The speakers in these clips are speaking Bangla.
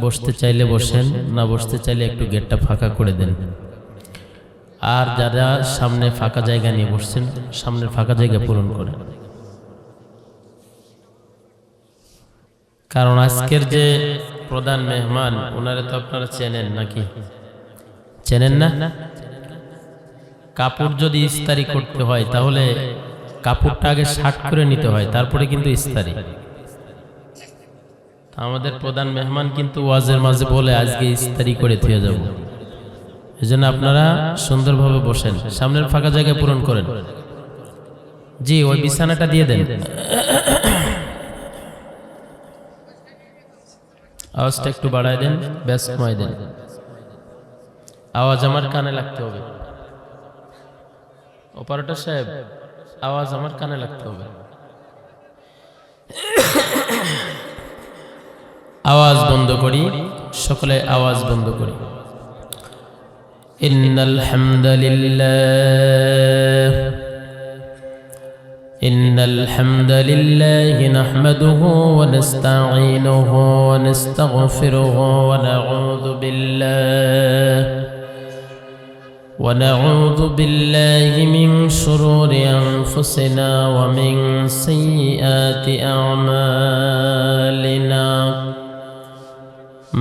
বসতে চাইলে বসেন, না বসতে চাইলে একটু গেটটা ফাঁকা করে দেন। আর যারা সামনে ফাঁকা জায়গা নিয়ে বসছেন, সামনের ফাঁকা জায়গা পূরণ করেন। কারণ আজকের যে প্রধান মেহমান, ওনারে তো আপনারা চেনেন নাকি? চেনেন না? কাপড় যদি ইস্তারি করতে হয় তাহলে কাপড়টা আগে শার্ট করে নিতে হয়, তারপরে কিন্তু ইস্তারি। আমাদের প্রধান মেহমান কিন্তু ওয়াজের মাঝে বলে আজকে ইস্তারি করে থুয়ে যাব। এই জন্য আপনারা সুন্দরভাবে বসেন, সামনের ফাঁকা জায়গা পূরণ করেন। জি, ওই বিছানাটা দিয়ে দেন। আওয়াজটা একটু বাড়ায় দেন, ব্যাস কমায় দেন। আওয়াজ আমার কানে লাগতে হবে। অপারেটর সাহেব, আওয়াজ আমার কানে লাগতে হবে। আওয়াজ বন্ধ করি, সকলে আওয়াজ বন্ধ করি। ইন্নাল হামদালিল্লাহ নাহমাদুহু ওয়া নাস্তাঈনুহু ওয়া নাস্তাগফিরুহু ওয়া নাউযু বিল্লাহি মিন শুরুরি আনফুসিনা ওয়া মিন সাইয়্যাতি আ'মালিনা।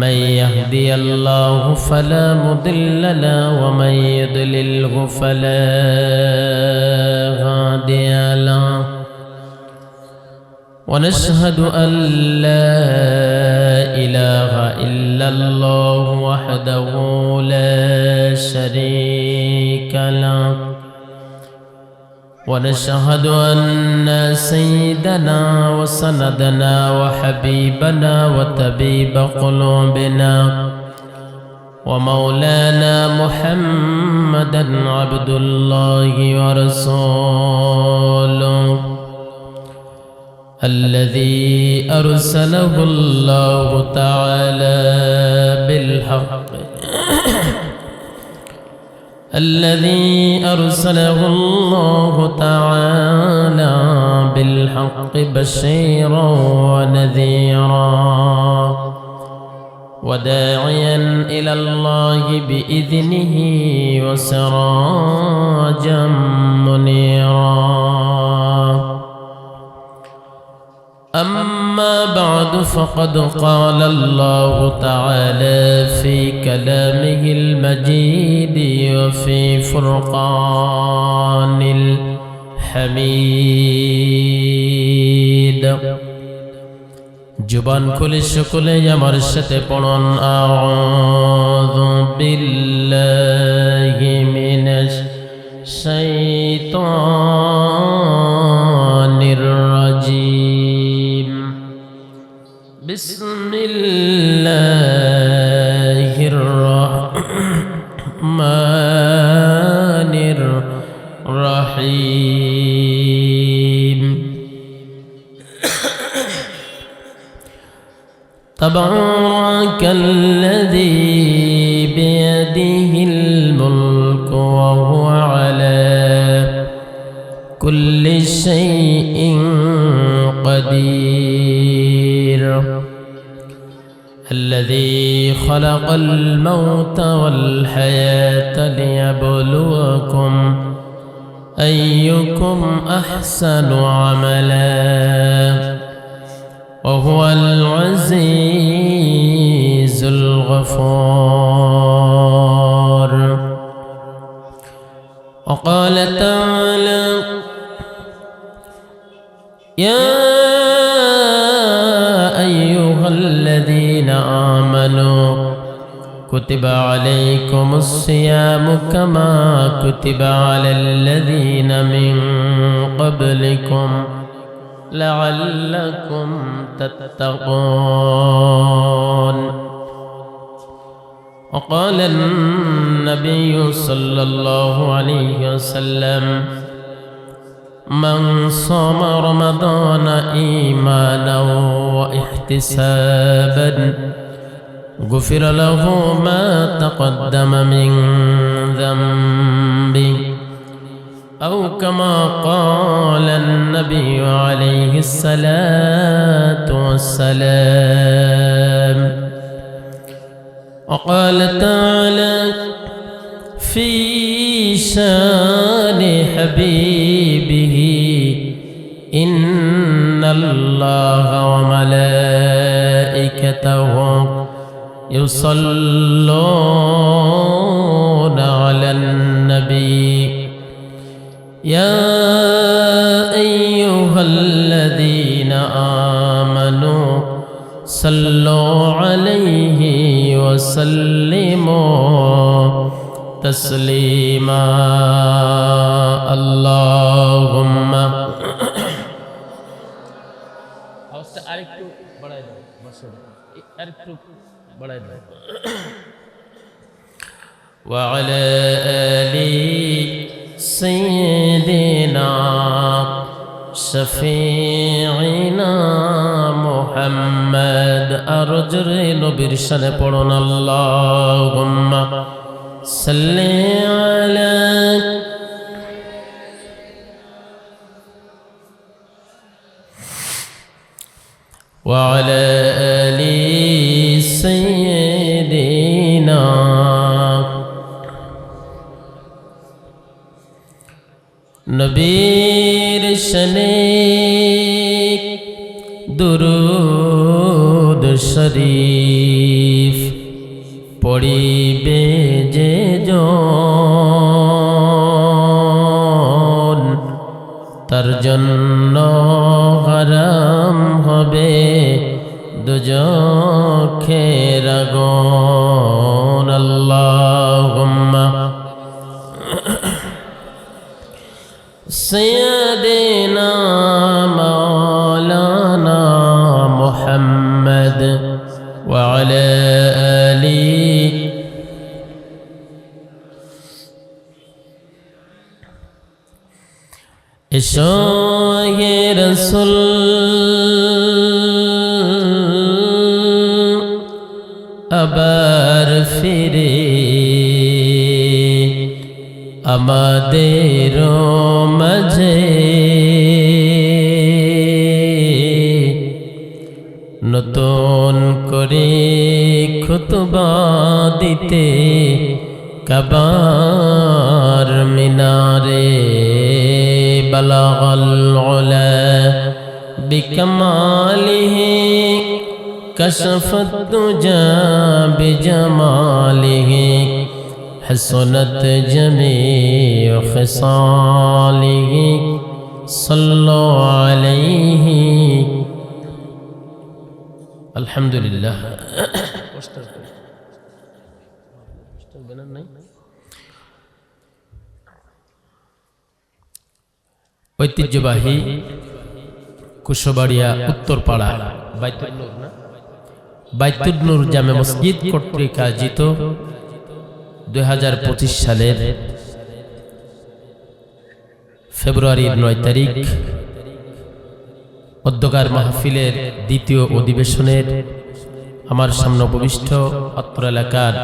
من يهدي الله فلا مضل له ومن يضلله فلا هادي له ونشهد أن لا إله إلا الله وحده لا شريك له ونشهد أن سيدنا وسندنا وحبيبنا وطبيب قلوبنا ومولانا محمدا عبد الله ورسوله الذي أرسله الله تعالى بالحق بشيرا ونذيرا وداعيا إلى الله بإذنه وسراجا منيرا. أما بعد فقد قال الله تعالى في كلامه المجيد وفي فرقان الحميد. জবান খুলে সকলে আমার সাথে পড়ুন, আউযু বিল্লাহি মিনাশ শাইতানির রাজিম। বিসমিল্লাহির রহমানির রহিম। তাবারাকাল্লাযী বিয়াদিহিল মুলকু ওয়া হুয়া আলা কুল্লি শাইইন قدير الذي خلق الموت والحياة ليبلوكم أيكم أحسن عملا وهو العزيز الغفور. وقال تعالى يا أيها الذين آمنوا كتب عليكم الصيام كما كتب على الذين من قبلكم لعلكم تتقون. وقال النبي صلى الله عليه وسلم من صام رمضان إيمانا واحتسابا غفر له ما تقدم من ذنبه أو كما قال النبي عليه الصلاة والسلام. وقال تعالى في شان حبيبه إن الله وملائكته يصلون على النبي يا أيها الذين آمنوا صلوا عليه وسلموا تسليما. اللهم وعلى آل سيدنا شفيعنا محمد أرجر نبير شان پڑھن اللهم صل على وعلى آل سيدنا নবীর শানে দুরূদ শরীফ পড়িবে যে জন তার জন্য হারাম হবে দুজখের আগুন। আল্লাহুম্মা سيدنا مولانا محمد وعلى آله إشاء رسول আবার ফিরে আমাদের মাঝে নতুন করে খুতবা দিতে কাবার মিনারে বালাগাল উলা বিকামালিহি কাশফাত দুজা বিজামালিহি حسنت جميع خصاله صلوا عليه. الحمد لله. ঐতিহ্যবাহী কুশবাড়িয়া উত্তরপাড়া বাইতুল নূর জামে মসজিদ কর্তৃক আয়োজিত 2025 সালের ফেব্রুয়ারির 9 তারিখ অধ্যকার মাহফিলের দ্বিতীয় অধিবেশনের আমার সামনে উপবিষ্ট অত্র এলাকার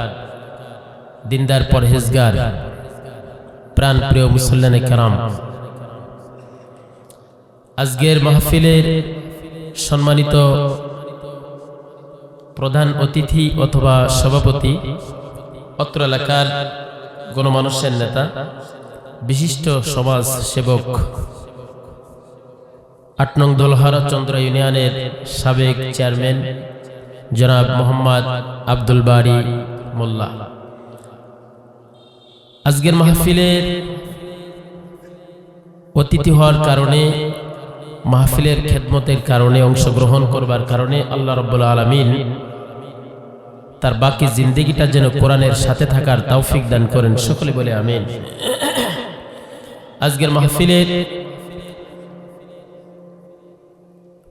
দিনদার পরহেজগার প্রাণপ্রিয় মুসল্লিয়ানে কেরাম, আজকের মাহফিলের সম্মানিত প্রধান অতিথি অথবা সভাপতি, অত্র এলাকার গণমানুষের নেতা, বিশিষ্ট সমাজ সেবক, 8 নং দোলহারা চন্দ্র ইউনিয়নের সাবেক চেয়ারম্যান জনাব মোহাম্মদ আব্দুল বারী মোল্লা, আজকের মাহফিলের অতিথি হওয়ার কারণে, মাহফিলের খেদমতের কারণে, অংশগ্রহণ করবার কারণে আল্লাহ রাব্বুল আলামিন তার বাকি জিন্দেগিটা যেন কোরআনের সাথে থাকার তৌফিক দান করেন। সকলে বলে আমিন। আজকের মাহফিলের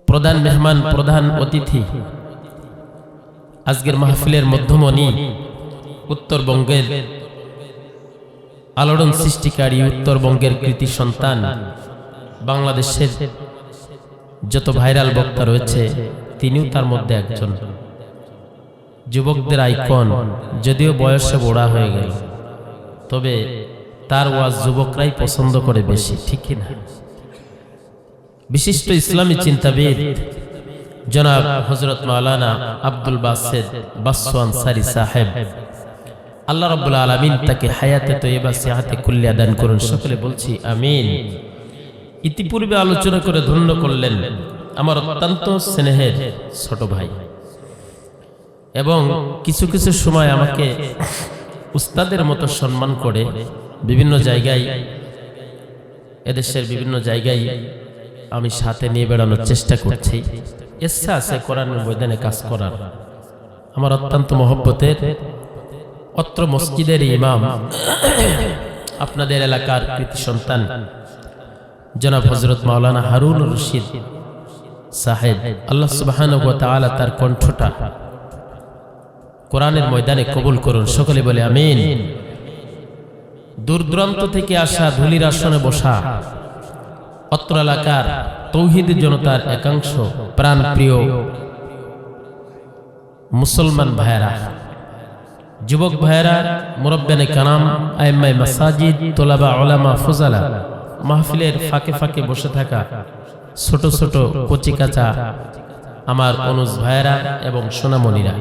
প্রধান মেহমান, প্রধান অতিথি, আজকের মাহফিলের মধ্যমণি, উত্তরবঙ্গের আলোড়ন সৃষ্টিকারী, উত্তরবঙ্গের কৃতি সন্তান, বাংলাদেশের যত ভাইরাল বক্তা রয়েছে তিনিও তার মধ্যে একজন। যুবকদের আইকন, যদিও বয়সে বুড়া হয়ে গেল, তবে তার ওয়াজ যুবকরাই পছন্দ করে বেশি, ঠিক কিনা? বিশিষ্ট ইসলামী চিন্তাবিদ জনাব হযরত মাওলানা আব্দুল বাসেত বাসসু আনসারী সাহেব, আল্লাহ রাব্বুল আলামিন তাকে হায়াতে তয়্যিবা সিহাতে কুল্লিয়া দান করুন, সকলে বলছি আমিন। ইতিপূর্বে আলোচনা করে ধন্য করলেন আমার অত্যন্ত স্নেহের ছোট ভাই, এবং কিছু কিছু সময় আমাকে উস্তাদের মতো সম্মান করে বিভিন্ন জায়গায়, এদেশের বিভিন্ন জায়গায় আমি সাথে নিয়ে বেড়ানোর চেষ্টা করছি। ইচ্ছা আছে কোরআনের ময়দানে কাজ করার। আমার অত্যন্ত মহব্বতের অত্র মসজিদের ইমাম, আপনাদের এলাকার কৃতি সন্তান জনাব হযরত মাওলানা হারুন রশিদ সাহেব, আল্লাহ সুবহানাহু ওয়া তাআলা তার কণ্ঠটা কোরআনের ময়দানে কবুল করুন, সকলে বলে আমিন। দূর দূরান্ত থেকে আসা ধুলির আসনে বসা অত্র এলাকার তৌহিদি জনতার একাংশ প্রাণপ্রিয় মুসলমান ভাইয়েরা, যুবক ভাইয়েরা, মুরব্বিয়ানে কারাম, আইম্মায়ে মাসাজিদ, তোলাবা উলামা ফুজালা, মাহফিলের ফাঁকে ফাঁকে বসে থাকা ছোট ছোট কচিকাচা আমার অনুজ ভাইয়েরা এবং সোনামণিরা,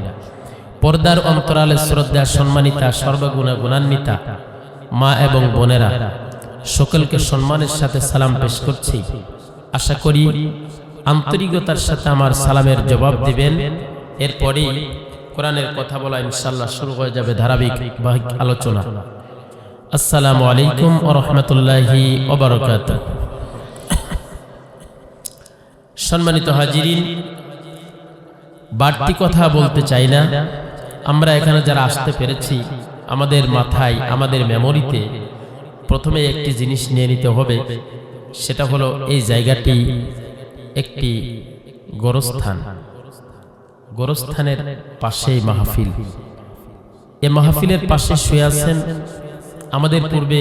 পর্দার অন্তরালে শ্রদ্ধা সম্মানিতা সর্বগুণা গুণান্বিতা মা এবং বোনেরা, সকলকে সম্মানের সাথে সালাম পেশ করছি। আশা করি আন্তরিকতার সাথে আমার সালামের জবাব দিবেন। এরপরেই কোরআনের কথা বলা ইনশাআল্লাহ শুরু হয়ে যাবে ধারাবাহিক আলোচনা। আসসালামু আলাইকুম ওয়া রাহমাতুল্লাহি ওয়া বারাকাতুহু। সম্মানিত হাজিরিন, বাড়তি কথা বলতে চাই না। আমরা এখানে যারা আসতে পেরেছি, আমাদের মাথায়, আমাদের মেমোরিতে প্রথমে একটি জিনিস নিয়ে নিতে হবে, সেটা হলো এই জায়গাটি একটি গোরস্থান। গোরস্থানের পাশেই মাহফিল। এই মাহফিলের পাশে শুয়ে আছেন আমাদের পূর্বে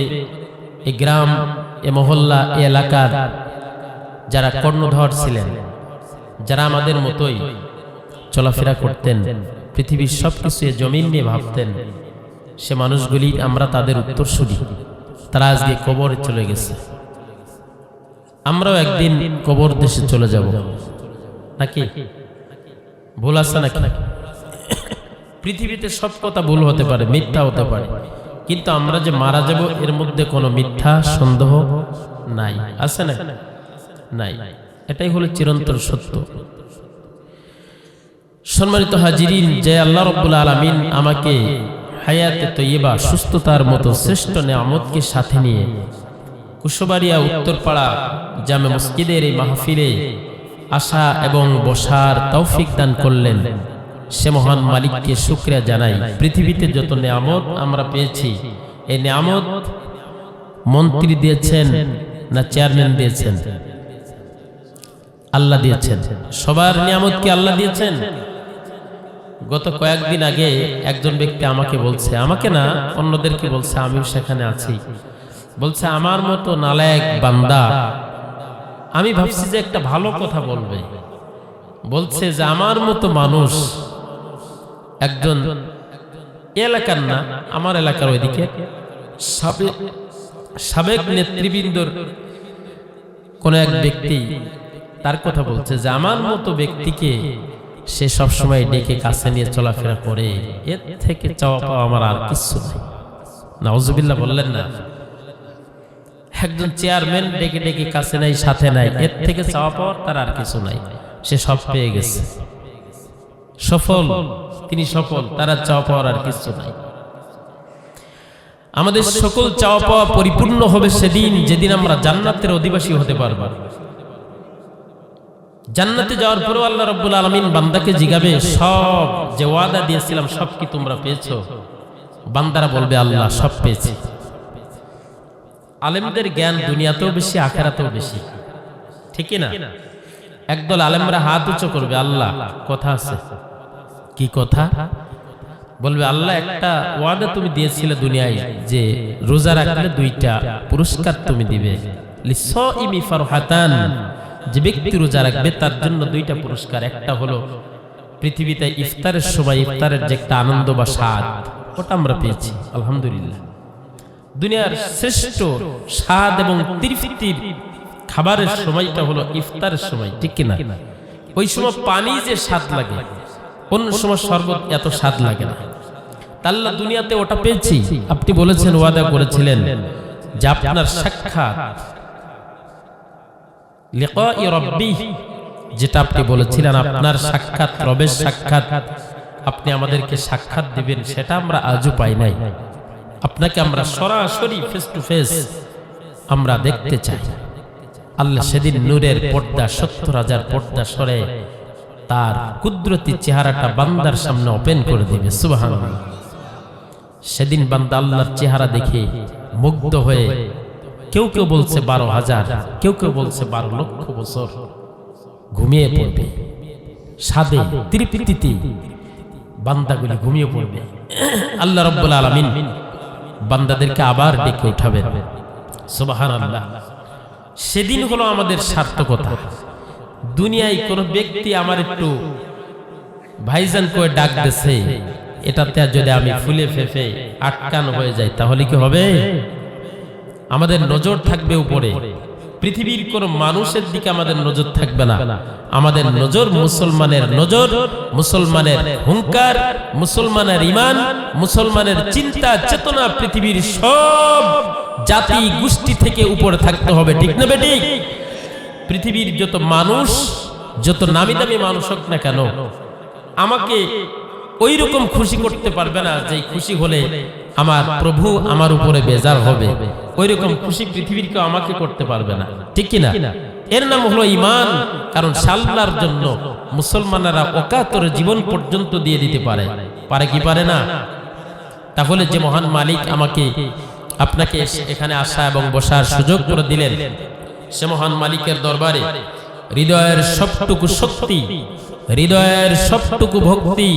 এই গ্রাম, এ মহল্লা, এ এলাকার যারা কর্ণধর ছিলেন, যারা আমাদের মতোই চলাফেরা করতেন, পৃথিবীর সবকিছু জমিন নিয়ে ভাবতেন, সে মানুষগুলি, আমরা তাদের উত্তরসূরি। তারা আজকে কবরে চলে গেছে। আমরাও একদিন কবর দেশে চলে যাব, নাকি? ভুল আছে নাকি? পৃথিবীতে সব কথা ভুল হতে পারে, মিথ্যা হতে পারে, কিন্তু আমরা যে মারা যাব এর মধ্যে কোনো মিথ্যা সন্দেহ নাই। আছে না? নাই। এটাই হলো চিরন্তন সত্য। সম্মানিত হাজিরিন, যে আল্লাহ রাব্বুল আলামিন আমাকে হায়াতে তয়্যিবা, সুস্থতার মতো শ্রেষ্ঠ নেয়ামতকে সাথে নিয়ে কুশবাড়িয়া উত্তরপাড়া জামে মসজিদের এই মাহফিলে আসা এবং বসার তৌফিক দান করলেন, সে মহান মালিককে শুকরিয়া জানাই। পৃথিবীতে যত নেয়ামত আমরা পেয়েছি, এই নেয়ামত মন্ত্রী দিয়েছেন না চেয়ারম্যান দিয়েছেন? আল্লাহ দিয়েছেন। সবার নিয়ামত কি আল্লাহ দিয়েছেন? গত কয়েকদিন আগে একজন ব্যক্তি আমাকে বলছে, আমাকে না, অন্যদেরকে বলছে, আমিও সেখানে আছি, বলছে আমার মতো নালায়েক বান্দা, আমি ভাবছি যে একটা ভালো কথা বলবে, বলছে যে আমার মতো মানুষ, একজন এলাকার না, আমার এলাকার ওইদিকে সাবেক নেতৃবৃন্দর কোন এক ব্যক্তি তার কথা বলছে যে আমার মতো ব্যক্তিকে সে সবসময় ডেকে কাছে নিয়ে চলাফেরা করে, এর থেকে চাওয়া পাওয়া আমার আর কিছু নাই। নাউজুবিল্লাহ বললেন না? একজন চেয়ারম্যান ডেকে ডেকে কাছে নাই, সাথে নাই, এর থেকে চাওয়া পাওয়ার তার আর কিছু নাই। সে সব পেয়ে গেছে, সফল, তিনি সফল, তার আর চাওয়া পাওয়ার আর কিছু নাই। আমাদের সকল চাওয়া পাওয়া পরিপূর্ণ হবে সেদিন, যেদিন আমরা জান্নাতের অধিবাসী হতে পারব। জান্নাতে যাওয়ার পরেও আল্লাহ রাব্বুল আলামিন বান্দাকে জিগাবে, সব যে ওয়াদা দিয়েছিলাম সব কি তোমরা পেয়েছো? বান্দারা বলবে আল্লাহ সব পেয়েছি। আলেমদের জ্ঞান দুনিয়াতেও বেশি, আখিরাতেও বেশি, ঠিক না? একদল আলেমরা হাত উঁচু করবে, আল্লাহ কথা আছে। কি কথা? বলবে আল্লাহ একটা ওয়াদা তুমি দিয়েছিলে দুনিয়ায়, যে রোজা রাখলে 2টা পুরস্কার তুমি দিবে। লিসাইমি ফারহাতান, যে ব্যক্তি রোজা রাখবে তার জন্য 2টা পুরস্কার। একটা হলো পৃথিবীতে ইফতারের সময় ইফতারের যে একটা আনন্দ বা স্বাদ, ওটা আমরা পেয়েছি আলহামদুলিল্লাহ। দুনিয়ার শ্রেষ্ঠ স্বাদ এবং তৃপ্তির খাবারের সময়টা হলো ইফতারের সময়, ঠিক কিনা? ওই সময় পানি যে স্বাদ লাগে, অন্য সময় শরবত এত স্বাদ লাগে না। আল্লাহ দুনিয়াতে ওটা পেয়েছি, আপনি বলেছেন, ওয়াদা করেছিলেন যে আপনার সাক্ষাৎ লিকাই রাব্বি, যেটা আপনি বলেছিলেন আপনার সাক্ষাৎ, রবের সাক্ষাৎ, আপনি আমাদেরকে সাক্ষাৎ দিবেন, সেটা আমরা আজও পাই নাই। আপনাকে আমরা সরাসরি ফেস টু ফেস আমরা দেখতে চাই। আল্লাহ সেদিন নূরের পর্দা ৭০,০০০ পর্দা সরে তার কুদরতি চেহারাটা বান্দার সামনে ওপেন করে দিবে। সুবহানাল্লাহ। সেদিন বান্দা আল্লাহর চেহারা দেখে মুগ্ধ হয়ে, কেউ কেউ বলছে ১২,০০০, কেউ কেউ বলছে ১২,০০,০০০ বছর ঘুমিয়ে পড়বে। সাদে তৃপ্তিতে বান্দাগুলি ঘুমিয়ে পড়বে। আল্লাহ রাব্বুল আলামিন বান্দাদেরকে আবার ডেকে উঠাবেন। সুবহানাল্লাহ। সেদিন হলো আমাদের সার্থকতা। দুনিয়ায় কোন ব্যক্তি আমার একটু ভাইজান করে ডাক দিছে, এটাতে যদি আমি ফুলে ফেফে আটকানো হয়ে যাই, তাহলে কি হবে? আমাদের নজর থাকবে উপরে, পৃথিবীর কোন মানুষের দিকে আমাদের নজর থাকবে না। আমাদের নজর মুসলমানের নজর, মুসলমানের হুঙ্কার, মুসলমানের ঈমান, মুসলমানের চিন্তা চেতনা পৃথিবীর সব জাতি গোষ্ঠী থেকে উপরে থাকতে হবে, ঠিক না বেঠিক? পৃথিবীর যত মানুষ, যত নামি দামি মানুষ হোক না কেন, আমাকে ওই রকম খুশি করতে পারবে না যে খুশি হলে আমার প্রভু আমার উপরে বেজার হবে। ওই রকম খুশি পৃথিবীর কেউ আমাকে করতে পারবে না, ঠিক কিনা? এর নাম হলো ঈমান। কারণ আল্লাহর জন্য মুসলমানেরা অকাতরে জীবন পর্যন্ত দিয়ে দিতে পারে, পারে কি পারে না? তাহলে যে মহান মালিক আমাকে আপনাকে এখানে আসা এবং বসার সুযোগ করে দিলেন, সে মহান মালিকের দরবারে হৃদয়ের সবটুকু শক্তি, হৃদয়ের সবটুকু ভক্তি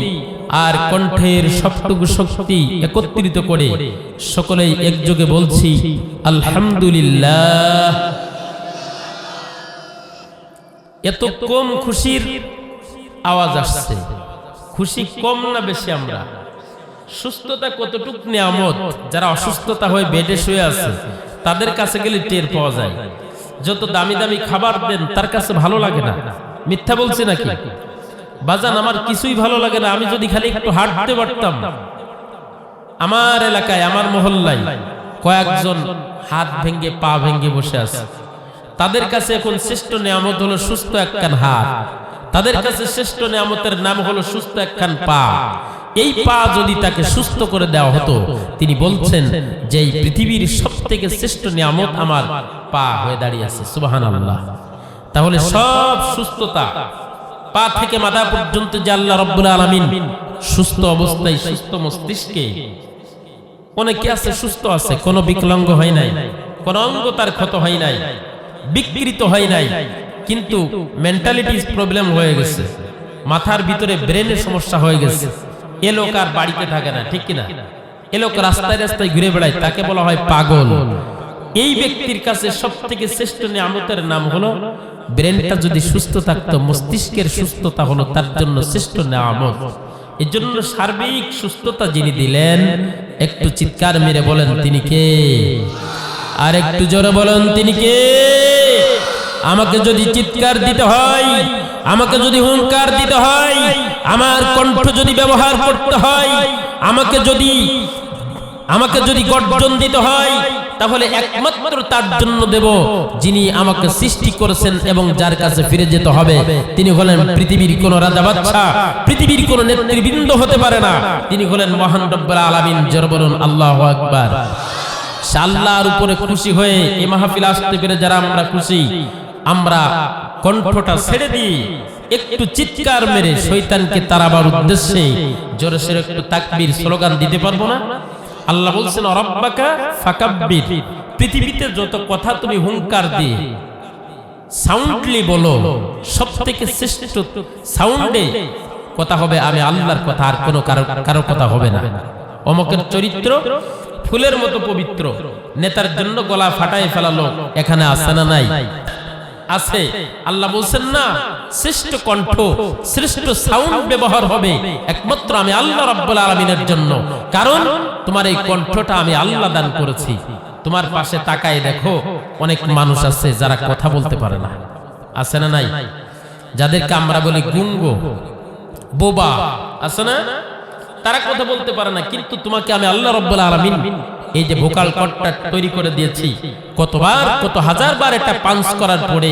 আর কণ্ঠের সবটুকু শক্তি একত্রিত করে সকলেই একযোগে বলছি আলহামদুলিল্লাহ। এত কম খুশির আওয়াজ আসছে, খুশি কম না বেশি? আমরা সুস্থতা কতটুকু নিয়ামত, যারা অসুস্থতা হয়ে বেডে শুয়ে আছে তাদের কাছে গেলে টের পাওয়া যায়। যত দামি দামি খাবার দেন তার কাছে ভালো লাগে না। মিথ্যা বলছি নাকি বাজান? আমার কিছুই ভালো লাগে না। আমি যদি খালি একটু হাঁটতে পারতাম। আমার এলাকায়, আমার মহল্লায় কয়েকজন হাত ভেঙ্গে পা ভেঙ্গে বসে আছে। তাদের কাছে এখন শ্রেষ্ঠ নিয়ামত হলো সুস্থ একখান হাত, তাদের কাছে শ্রেষ্ঠ নিয়ামতের নাম হলো সুস্থ একখান পা। এই পা যদি তাকে সুস্থ করে দেওয়া হতো, তিনি বলছেন যে এই পৃথিবীর সবথেকে শ্রেষ্ঠ নিয়ামত আমার পা হয়ে দাঁড়িয়ে আছে। সুবহানাল্লাহ। তাহলে সব সুস্থতা পা থেকে মাথা পর্যন্ত যে আল্লাহ রাব্বুল আলামিন সুস্থ অবস্থায়, সুস্থ মস্তিষ্কে, অনেকে আছে সুস্থ আছে, কোনো বিকলাঙ্গ হয় নাই, কোন অঙ্গ তার ক্ষত হয় নাই, বিকৃত হয় নাই, কিন্তু মেন্টালিটি প্রবলেম হয়ে গেছে, মাথার ভিতরে ব্রেনের সমস্যা হয়ে গেছে। এ লোক আর বাড়িতে থাকে না, ঠিক কিনা? এ লোক রাস্তায় রাস্তায় ঘুরে বেড়ায়, তাকে বলা হয় পাগল। এই ব্যক্তির কাছে সবথেকে শ্রেষ্ঠ নিয়ামতের নাম হলো ব্রেনটা যদি সুস্থ থাকতো, মস্তিষ্কের সুস্থতা হলো তার জন্য শ্রেষ্ঠ নিয়ামত। এর জন্য সার্বিক সুস্থতা যিনি দিলেন, একটু চিৎকার মেরে বলেন তিনি কে? আর একটু জোরে বলেন তিনি কে? আমাকে যদি চিৎকার দিতে হয়, আমাকে যদি হুঙ্কার দিতে হয়, আমার কণ্ঠ যদি ব্যবহার করতে হয়, আমাকে যদি গর্জন দিতে হয়, তাহলে একমাত্র তার জন্য দেব যিনি আমাকে সৃষ্টি করেছেন এবং যার কাছে ফিরে যেতে হবে। তিনি হলেন পৃথিবীর কোন রাজা বাদশা, পৃথিবীর কোন নেতৃবৃন্দ হতে পারে না। তিনি হলেন মহান রব্বুল আলামিন। জোরে বলুন আল্লাহু আকবার। আল্লাহর উপরে খুশি হয়ে এই মাহফিল আসতে পেরে যারা আমরা খুশি, আমরা কণ্ঠটা ছেড়ে দিই, একটু চিৎকার মেরে শয়তানকে তাড়াবার উদ্দেশ্যে জোরে সোরে একটু তাকবীর স্লোগান দিতে পারবো না? আল্লাহ বলছেন রব্বাকা ফাকাব্বির। পৃথিবীতে যত কথা তুমি হুঙ্কার দিয়ে সাউন্ডলি বলো, সবথেকে শ্রেষ্ঠ সাউন্ডে কথা হবে আমি আল্লাহর কথা, আর কোনো কারো কথা হবে না। অমকের চরিত্র ফুলের মতো পবিত্র, নেতার জন্য গলা ফাটায় ফেলালো, এখানে আছে না নাই? আছে। আল্লাহ বলছেন না, শ্রেষ্ঠ কণ্ঠ, শ্রেষ্ঠ সাউন্ড ব্যবহার হবে একমাত্র আমি আল্লাহ রাব্বুল আলামিনের জন্য। কারণ তোমার এই কণ্ঠটা আমি আল্লাহ দান করেছি। তোমার পাশে তাকায় দেখো, অনেক মানুষ আছে যারা কথা বলতে পারে না, আছে না নাই? যাদেরকে আমরা বলি গুঙ্গ, বোবা, আছে না? তারা কথা বলতে পারে না, কিন্তু তোমাকে আমি আল্লাহ রাব্বুল আলামিন এই যে ভোকাল কর্ডটা তৈরি করে দিয়েছি, কতবার কত হাজার বার এটা পাঞ্চ করার পরে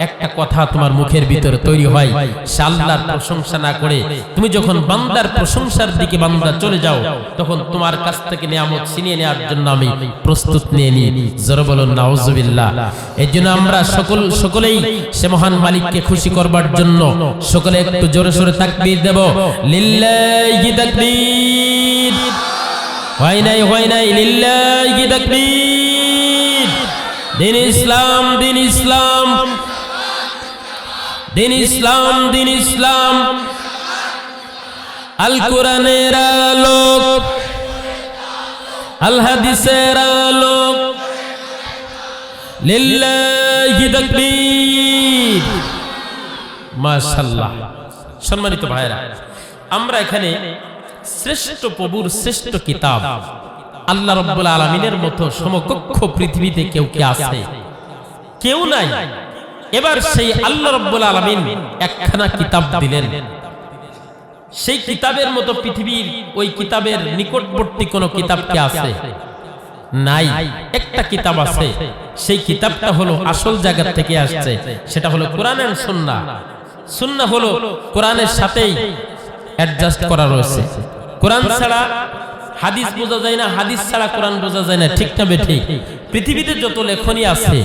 একটা কথা তোমার মুখের ভিতরে তৈরি হয়। সে আল্লাহর প্রশংসা না করে তুমি যখন বান্দার প্রশংসার দিকে বান্দা চলে যাও, তখন তোমার কাছ থেকে নিয়ামত ছিনিয়ে নেওয়ার জন্য আমি প্রস্তুত নিয়ে নিই। জোরে বলুন নাউজুবিল্লাহ। এই জন্য আমরা সকলেই সে মহান মালিককে খুশি করবার জন্য সকলে একটু জোরে সোরে তাকবীর দেব। লিল্লাহি তাকবীর। হয় নাই লিল্লাহি তাকবীর। দিন ইসলাম, দিন ইসলাম, দিন ইসলাম, দিন ইসলাম। আল কোরআনের আলো, আল হাদিসের আলো। লিল্লাহি তাকবীর। মাশাআল্লাহ। সম্মানিত ভাইরা, আমরা এখানে শ্রেষ্ঠ প্রভুর শ্রেষ্ঠ কিতাব আল্লাহ রাব্বুল আলামিনের মতো সমকক্ষ পৃথিবীতে কেউ কি আছে? কেউ নাই। এবার সেই আল্লাহ রাব্বুল আলামিন একখানা কিতাব দিলেন, সেই কিতাবের মতো পৃথিবীর ওই কিতাবের নিকটবর্তী কোন কিতাব কি আছে? নাই। একটা কিতাব আছে, সেই কিতাবটা হলো আসল জায়গা থেকে আসছে, সেটা হলো কোরআন আর সুন্নাহ। সুন্নাহ হলো কোরআনের সাথেই অ্যাডজাস্ট করা রয়েছে। কোরআন ছাড়া হাদিস বোঝা যায় না, হাদিস ছাড়া কোরআন বোঝা যায় না, ঠিক না বেঠিক? পৃথিবীতে যত লেখনী আছে,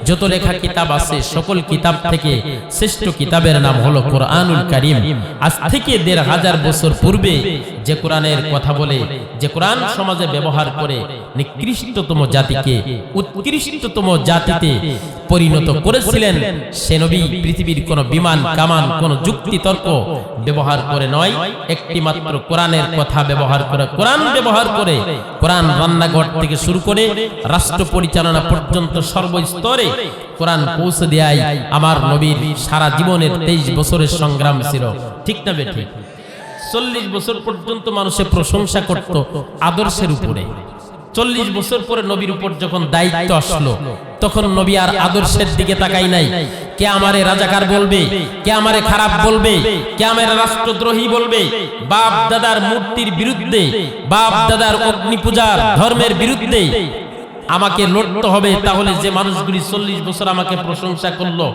যত লেখা কিতাব আছে, সকল কিতাব থেকে শ্রেষ্ঠ কিতাবের নাম হলো কোরআনুল কারীম। আজ থেকে ১৫০০ বছর পূর্বে যে কোরআনের কথা বলে, যে কোরআন সমাজে ব্যবহার করে নিকৃষ্টতম জাতিকে উৎকৃষ্টতম জাতিতে পরিণত করেছিলেন, সে নবী পৃথিবীর কোন বিমান কামান কোন যুক্তি তর্ক ব্যবহার করে নয়, একটি মাত্র কোরআনের কথা ব্যবহার করে, কোরআন ব্যবহার করে, কোরআন রান্নাঘর থেকে শুরু করে রাষ্ট্র পরিচালনা পর্যন্ত সর্বস্তরে কোরআন পৌঁছে দেয়। আমার নবীর সারা জীবনের 23 বছরের সংগ্রাম ছিল, ঠিক না বেঠিক? 40 বছর পর্যন্ত মানুষের প্রশংসা করত আদর্শের উপরে। 40 বছর পরে নবীর উপর যখন দায়িত্ব আসলো, তখন নবী আর আদর্শের দিকে তাকাই নাই। কে আমারে রাজাকার বলবে, কে আমারে খারাপ বলবে, কে আমারে রাষ্ট্রদ্রোহী বলবে, বাপ দাদার মূর্তির বিরুদ্ধে, বাপ দাদার অগ্নি পূজার ধর্মের বিরুদ্ধে আমাকে লড়তে হবে। তাহলে যে মানুষগুলি 40 বছর আমাকে প্রশংসা করলো,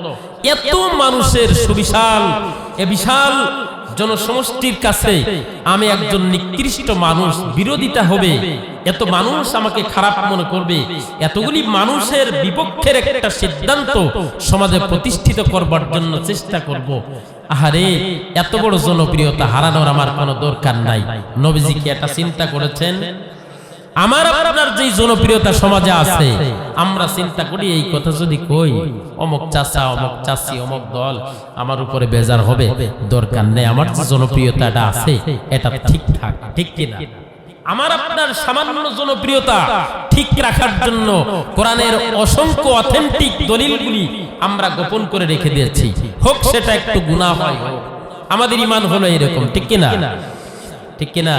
এত মানুষের সুবিশাল এ বিশাল জনসমষ্টির কাছে আমি একজন নিকৃষ্ট মানুষ, বিরোধিতা হবে, এত মানুষ আমাকে খারাপ মনে করবে, এতগুলি মানুষের বিপক্ষের একটা সিদ্ধান্ত সমাজে প্রতিষ্ঠিত করবার জন্য চেষ্টা করব। আহারে, এত বড় জনপ্রিয়তা হারানোর আমার কোনো দরকার নাই। নবীজি কি এটা চিন্তা করেছেন? আমার আপনার যে জনপ্রিয়তা সমাজে আছে, আমরা চিন্তা করি এই কথা যদি কই, অমুক চাচা, অমুক চাচি, অমুক দল আমার উপরে বেজার হবে, দরকার নেই। আমার যে জনপ্রিয়তাটা আছে এটা ঠিকঠাক, ঠিক কিনা? আমার আপনার সামান্য জনপ্রিয়তা ঠিক রাখার জন্য কোরআনের অসংখ্য অথেন্টিক দলিলগুলি আমরা গোপন করে রেখে দিয়েছি। হোক সেটা একটু গুনাহ হয়, আমাদের ঈমান হলো এরকম, ঠিক কিনা? ঠিক কিনা?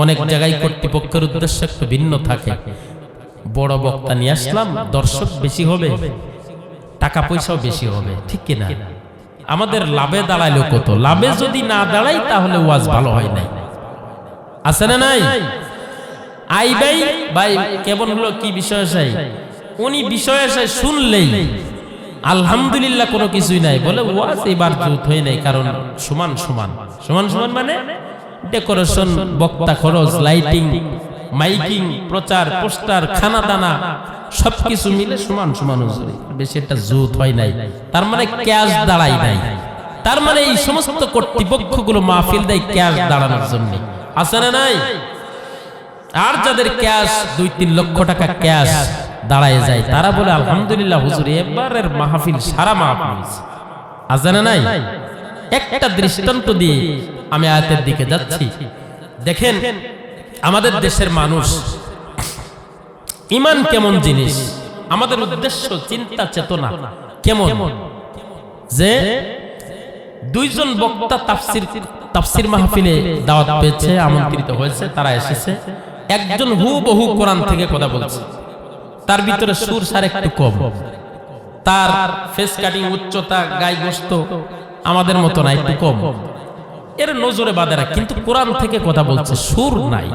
অনেক জায়গায় কর্তৃপক্ষের উদ্দেশ্য একটু ভিন্ন থাকে। বড় বক্তা নিয়ে আসলাম, দর্শক বেশি হবে, টাকা পয়সাও বেশি হবে, ঠিক কিনা? আমাদের লাভে দাঁড়াইলো কত? লাভে যদি না দাঁড়াই তাহলে ওয়াজ ভালো হয় নাই, আছে না নাই? আই ভাই ভাই কেমন হলো, কি বিষয় আছে, উনি বিষয় আছে শুনলেই আলহামদুলিল্লাহ কোনো কিছুই নাই, বলে ওয়াজ এবার জুত হয় নাই, কারণ সমান সমান সমান সমান মানে ডেকোরেশন, বক্তা খরচ, লাইটিং, মাইকিং, প্রচার, পোস্টার, খানা দানা সবকিছু মিলে সমান সমান, বেশি একটা জুত হয় নাই, তার মানে ক্যাশ দাঁড়াই নাই। তার মানে এই সমস্ত কর্তৃপক্ষগুলো মাহফিল দেয় ক্যাশ দাঁড়ানোর জন্য, আছে না নাই? আর যাদের ক্যাশ 2-3 লক্ষ টাকা ক্যাশ দাঁড়ায় যায়, তারা বলে আলহামদুলিল্লাহ হুজুর এবারের মাহফিল সারা মাহফিল, আছে না নাই? একটা দৃষ্টান্ত দিয়ে আমি আয়াতের দিকে যাচ্ছি। দেখেন আমাদের দেশের মানুষ ঈমান কেমন জিনিস, আমাদের উদ্দেশ্য, চিন্তা, চেতনা কেমন, যে 2 জন বক্তা তাফসীর মাহফিলে দাওয়াত পেয়েছে, আমন্ত্রিত হয়েছে, তারা এসেছে। একজন হুবহু কোরআন থেকে কথা বলছে, তার ভিতরে সুর সার একটু কম, তার ফেস কাটিং, উচ্চতা, গায়ে গোস্ত আমাদের মতো না, একটু কম, এর নজরে বাঁধে না, কিন্তু কোরআন থেকে কথা বলছে, সুর নাই।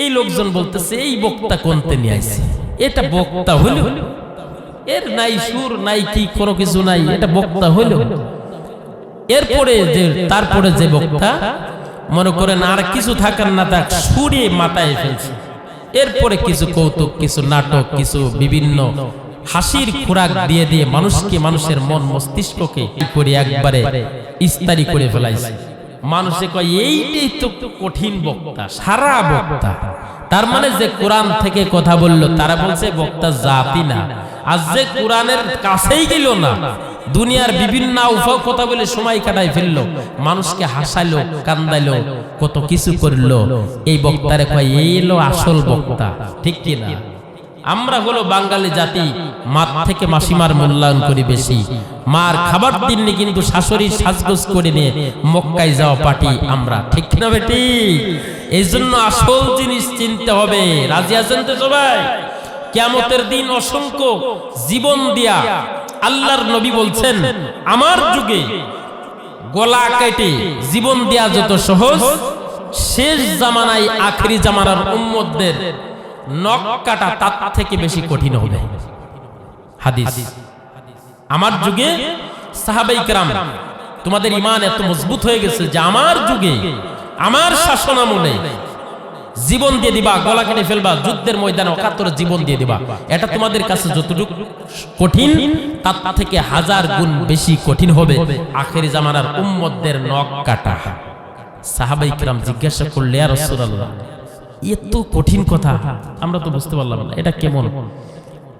এই লোকজন বলতেছে এই বক্তা কোনতে নিয়ে আইছে, এটা বক্তা হইল, এর নাই সুর নাই কি কোনো কিছু নাই, এটা বক্তা হইল। এরপরে যে তারপরে যে বক্তা মনে করেন আর কিছু থাকার না থাক সুরে মাথায় ফেলছে, এরপরে কিছু কৌতুক, কিছু নাটক, কিছু বিভিন্ন হাসির খোরাক দিয়ে দিয়ে মানুষকে, মানুষের মন মস্তিষ্ককে করে একবারে ইস্তারি করে ফেলাইছে। মানুষে কয় এইটাই তো কঠিন বক্তা, সারা বক্তা। তার মানে যে কোরআন থেকে কথা বললো তারা বলছে বক্তা জাতি না, আর যে কোরআনের কাছেই গেল না, দুনিয়ার বিভিন্ন উফাও কথা বলে সময় কাটাই ফেললো, মানুষকে হাসাইলো, কান্দাইলো, কত কিছু করলো, এই বক্তারে কয় এই এলো আসল বক্তা। ঠিক কি না? আমরা হলো বাঙালি জাতি, মার থেকে মাসিমার মূল্যায়ন করি বেশি, মার খাবার দিননি কিন্তু শাশুড়ির সাজগোজ করে নিয়ে মক্কায় যাওয়া পার্টি আমরা। ঠিক না বেটি? এই জন্য আসল জিনিস চিনতে হবে। রাজি আছেন তো সবাই? কিয়ামতের দিন অসংখ্য জীবন দিয়া আল্লাহর নবী বলছেন আমার যুগে গলা কেটে জীবন দেয়া যত সহজ, শেষ জামানায় আখেরি জামানার উম্মতদের নখ কাটা তার থেকে বেশি কঠিন হবে। হাদিস। আমার যুগে সাহাবায়ে কেরাম, তোমাদের ঈমান এত মজবুত হয়ে গেছে যে আমার যুগে, আমার শাসনামলে জীবন দিয়ে দিবা, গলা কেটে ফেলবা, যুদ্ধের ময়দানে অকাতরে জীবন দিয়ে দিবা, এটা তোমাদের কাছে যতটুকু কঠিন তার থেকে 1000 গুণ বেশি কঠিন হবে আখেরি জামানার উম্মতদের নখ কাটা। সাহাবায়ে কেরাম জিজ্ঞাসা করলে ইয়া রাসূলুল্লাহ, এত কঠিন কথা আমরা তো বুঝতে পারলাম না, এটা কেমন?